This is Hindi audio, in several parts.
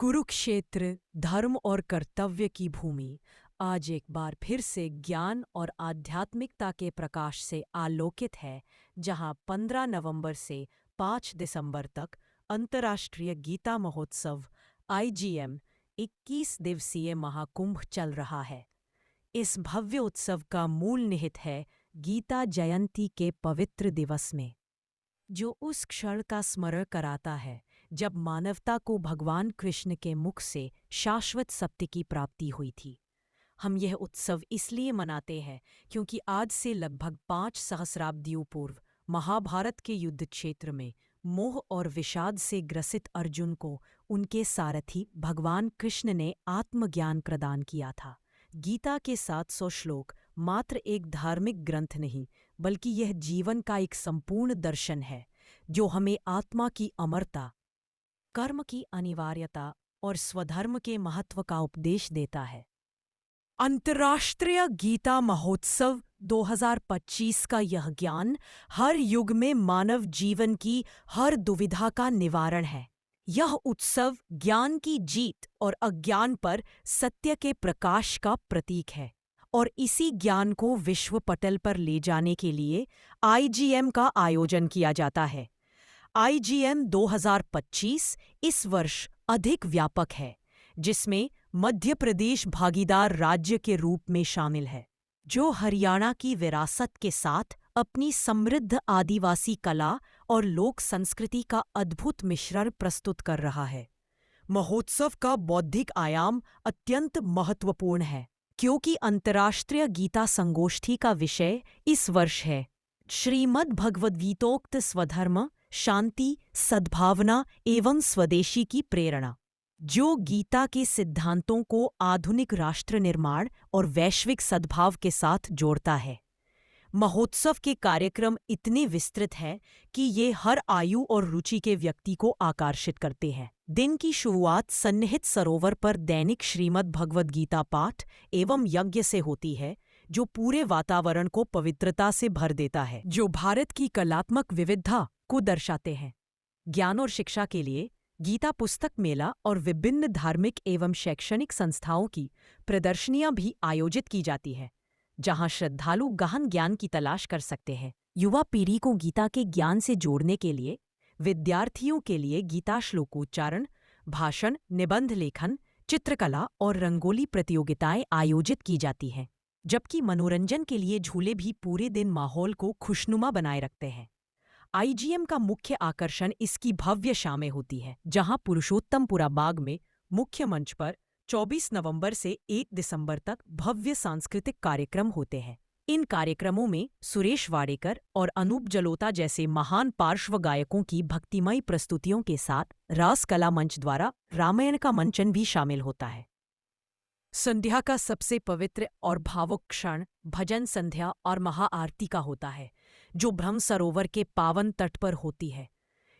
कुरुक्षेत्र धर्म और कर्तव्य की भूमि आज एक बार फिर से ज्ञान और आध्यात्मिकता के प्रकाश से आलोकित है, जहां 15 नवंबर से 5 दिसंबर तक अंतर्राष्ट्रीय गीता महोत्सव (आईजीएम) 21 दिवसीय महाकुंभ चल रहा है। इस भव्य उत्सव का मूल निहित है गीता जयंती के पवित्र दिवस में, जो उस क्षण का स्मरण कराता है जब मानवता को भगवान कृष्ण के मुख से शाश्वत सत्य की प्राप्ति हुई थी। हम यह उत्सव इसलिए मनाते हैं क्योंकि आज से लगभग 5 सहस्राब्दियों पूर्व महाभारत के युद्ध क्षेत्र में मोह और विषाद से ग्रसित अर्जुन को उनके सारथी भगवान कृष्ण ने आत्मज्ञान प्रदान किया था। गीता के 700 श्लोक मात्र एक धार्मिक ग्रंथ नहीं, बल्कि यह जीवन का एक संपूर्ण दर्शन है, जो हमें आत्मा की अमरता, कर्म की अनिवार्यता और स्वधर्म के महत्व का उपदेश देता है। अंतर्राष्ट्रीय गीता महोत्सव 2025 का यह ज्ञान हर युग में मानव जीवन की हर दुविधा का निवारण है। यह उत्सव ज्ञान की जीत और अज्ञान पर सत्य के प्रकाश का प्रतीक है, और इसी ज्ञान को विश्व पटल पर ले जाने के लिए आईजीएम का आयोजन किया जाता है। आईजीएम 2025 इस वर्ष अधिक व्यापक है, जिसमें मध्य प्रदेश भागीदार राज्य के रूप में शामिल है, जो हरियाणा की विरासत के साथ अपनी समृद्ध आदिवासी कला और लोक संस्कृति का अद्भुत मिश्रण प्रस्तुत कर रहा है। महोत्सव का बौद्धिक आयाम अत्यंत महत्वपूर्ण है, क्योंकि अंतर्राष्ट्रीय गीता संगोष्ठी का विषय इस वर्ष है श्रीमद् भगवद्गीतोक्त स्वधर्म, शांति, सद्भावना एवं स्वदेशी की प्रेरणा, जो गीता के सिद्धांतों को आधुनिक राष्ट्र निर्माण और वैश्विक सद्भाव के साथ जोड़ता है। महोत्सव के कार्यक्रम इतने विस्तृत हैं कि ये हर आयु और रुचि के व्यक्ति को आकर्षित करते हैं। दिन की शुरुआत सन्निहित सरोवर पर दैनिक श्रीमद् भगवद गीता पाठ एवं यज्ञ से होती है, जो पूरे वातावरण को पवित्रता से भर देता है, जो भारत की कलात्मक विविधता को दर्शाते हैं। ज्ञान और शिक्षा के लिए गीता पुस्तक मेला और विभिन्न धार्मिक एवं शैक्षणिक संस्थाओं की प्रदर्शनियां भी आयोजित की जाती हैं, जहां श्रद्धालु गहन ज्ञान की तलाश कर सकते हैं। युवा पीढ़ी को गीता के ज्ञान से जोड़ने के लिए विद्यार्थियों के लिए गीता श्लोकोच्चारण, भाषण, निबंध लेखन, चित्रकला और रंगोली प्रतियोगिताएं आयोजित की जाती हैं, जबकि मनोरंजन के लिए झूले भी पूरे दिन माहौल को खुशनुमा बनाए रखते हैं। आईजीएम का मुख्य आकर्षण इसकी भव्य शामें होती है, जहां पुरुषोत्तमपुरा बाग में मुख्य मंच पर 24 नवंबर से 1 दिसंबर तक भव्य सांस्कृतिक कार्यक्रम होते हैं। इन कार्यक्रमों में सुरेश वाडेकर और अनूप जलोटा जैसे महान पार्श्व गायकों की भक्तिमयी प्रस्तुतियों के साथ रास कला मंच द्वारा रामायण का मंचन भी शामिल होता है। संध्या का सबसे पवित्र और भावुक क्षण भजन संध्या और महाआरती का होता है, जो ब्रह्म सरोवर के पावन तट पर होती है।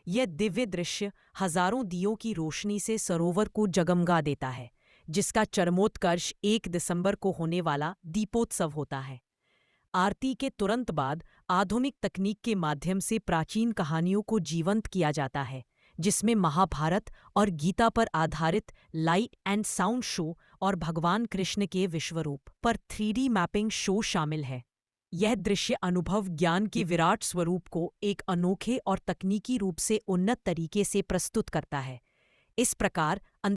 यह दिव्य दृश्य हजारों दियों की रोशनी से सरोवर को जगमगा देता है, जिसका चरमोत्कर्ष 1 दिसंबर को होने वाला दीपोत्सव होता है। आरती के तुरंत बाद आधुनिक तकनीक के माध्यम से प्राचीन कहानियों को जीवंत किया जाता है, जिसमें महाभारत और गीता पर आधारित लाइट एंड साउंड शो और भगवान कृष्ण के विश्वरूप पर 3D मैपिंग शो शामिल है। यह दृश्य अनुभव ज्ञान के विराट स्वरूप को एक अनोखे और तकनीकी रूप से उन्नत तरीके से प्रस्तुत करता है। इस प्रकार